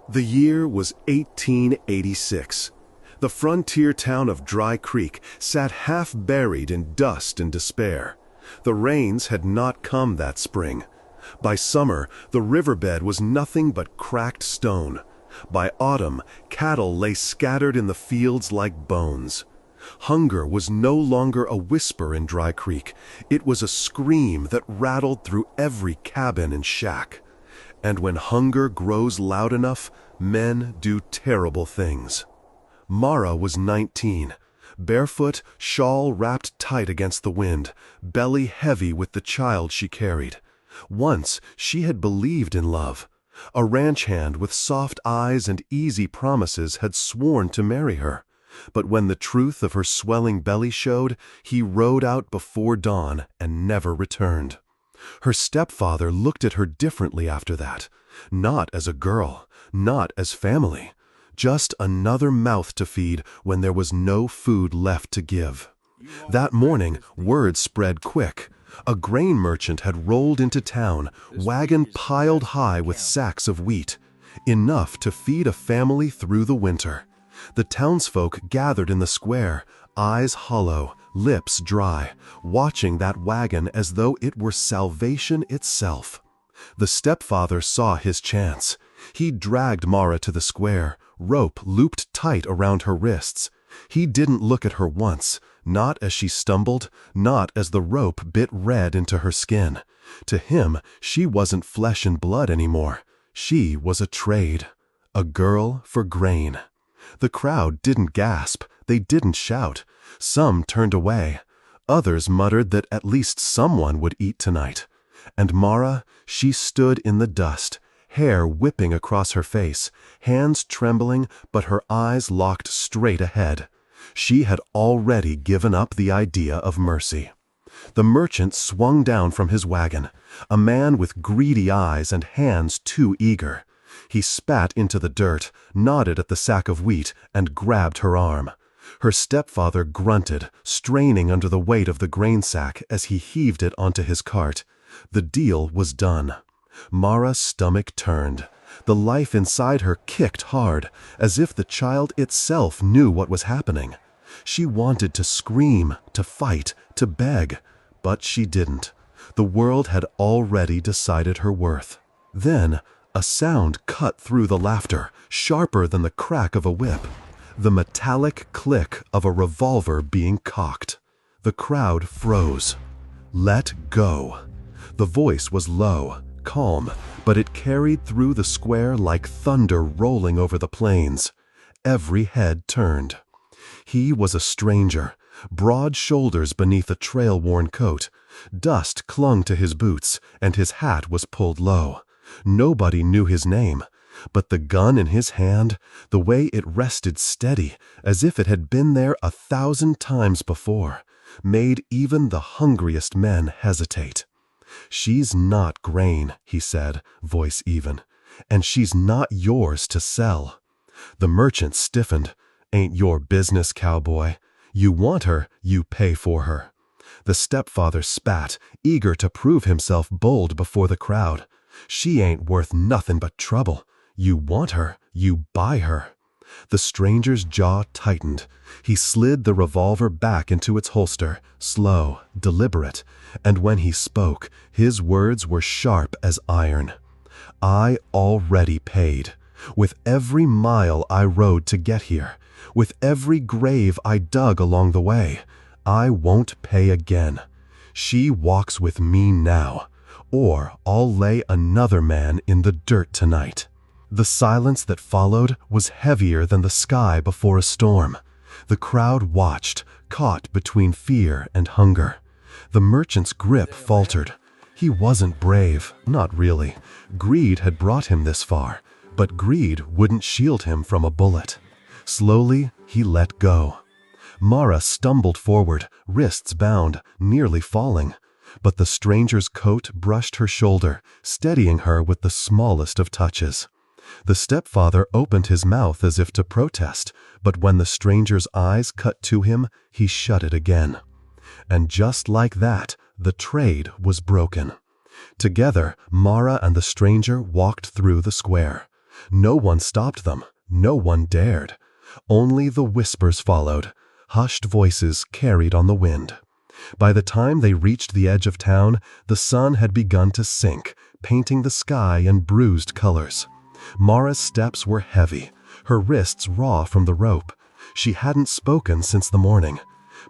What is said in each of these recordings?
The year was 1886. The frontier town of Dry Creek sat half buried in dust and despair. The rains had not come that spring. By summer, the riverbed was nothing but cracked stone. By autumn, cattle lay scattered in the fields like bones. Hunger was no longer a whisper in Dry Creek. It was a scream that rattled through every cabin and shack. And when hunger grows loud enough, men do terrible things. Mara was 19, barefoot, shawl wrapped tight against the wind, belly heavy with the child she carried. Once she had believed in love. A ranch hand with soft eyes and easy promises had sworn to marry her. But when the truth of her swelling belly showed, he rode out before dawn and never returned. Her stepfather looked at her differently after that. Not as a girl, not as family. Just another mouth to feed when there was no food left to give. That morning, word spread quick. A grain merchant had rolled into town, wagon piled high with sacks of wheat. Enough to feed a family through the winter. The townsfolk gathered in the square, eyes hollow, lips dry, watching that wagon as though it were salvation itself. The stepfather saw his chance. He dragged Mara to the square, rope looped tight around her wrists. He didn't look at her once, not as she stumbled, not as the rope bit red into her skin. To him, she wasn't flesh and blood anymore. She was a trade, a girl for grain. The crowd didn't gasp, they didn't shout. Some turned away. Others muttered that at least someone would eat tonight. And Mara, she stood in the dust, hair whipping across her face, hands trembling, but her eyes locked straight ahead. She had already given up the idea of mercy. The merchant swung down from his wagon, a man with greedy eyes and hands too eager. He spat into the dirt, nodded at the sack of wheat, and grabbed her arm. Her stepfather grunted, straining under the weight of the grain sack as he heaved it onto his cart. The deal was done. Mara's stomach turned. The life inside her kicked hard, as if the child itself knew what was happening. She wanted to scream, to fight, to beg, but she didn't. The world had already decided her worth. Then, a sound cut through the laughter, sharper than the crack of a whip. The metallic click of a revolver being cocked. The crowd froze. Let go. The voice was low, calm, but it carried through the square like thunder rolling over the plains. Every head turned. He was a stranger, broad shoulders beneath a trail-worn coat. Dust clung to his boots, and his hat was pulled low. Nobody knew his name, but the gun in his hand, the way it rested steady, as if it had been there 1,000 times before, made even the hungriest men hesitate. "She's not grain," he said, voice even, "and she's not yours to sell." The merchant stiffened. "Ain't your business, cowboy. You want her, you pay for her." The stepfather spat, eager to prove himself bold before the crowd. "She ain't worth nothing but trouble. You want her, you buy her." The stranger's jaw tightened. He slid the revolver back into its holster, slow, deliberate, and when he spoke, his words were sharp as iron. "I already paid. With every mile I rode to get here, with every grave I dug along the way, I won't pay again. She walks with me now, or I'll lay another man in the dirt tonight." The silence that followed was heavier than the sky before a storm. The crowd watched, caught between fear and hunger. The merchant's grip faltered. He wasn't brave, not really. Greed had brought him this far, but greed wouldn't shield him from a bullet. Slowly, he let go. Mara stumbled forward, wrists bound, nearly falling. But the stranger's coat brushed her shoulder, steadying her with the smallest of touches. The stepfather opened his mouth as if to protest, but when the stranger's eyes cut to him, he shut it again. And just like that, the trade was broken. Together, Mara and the stranger walked through the square. No one stopped them. No one dared. Only the whispers followed, hushed voices carried on the wind. By the time they reached the edge of town, the sun had begun to sink, painting the sky in bruised colors. Mara's steps were heavy, her wrists raw from the rope. She hadn't spoken since the morning,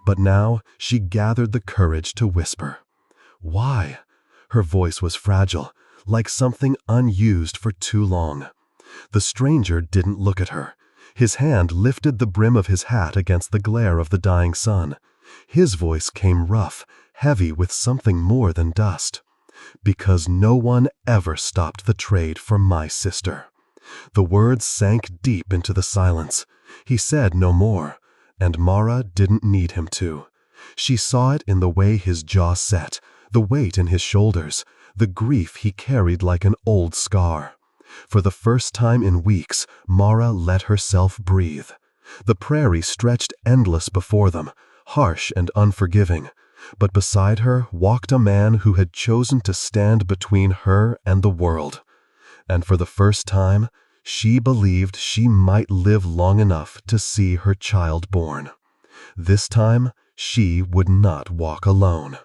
but now she gathered the courage to whisper. Why? Her voice was fragile, like something unused for too long. The stranger didn't look at her. His hand lifted the brim of his hat against the glare of the dying sun. His voice came rough, heavy with something more than dust. Because no one ever stopped the trade for my sister. The words sank deep into the silence. He said no more, and Mara didn't need him to. She saw it in the way his jaw set, the weight in his shoulders, the grief he carried like an old scar. For the first time in weeks, Mara let herself breathe. The prairie stretched endless before them, harsh and unforgiving, but beside her walked a man who had chosen to stand between her and the world. And for the first time, she believed she might live long enough to see her child born. This time, she would not walk alone.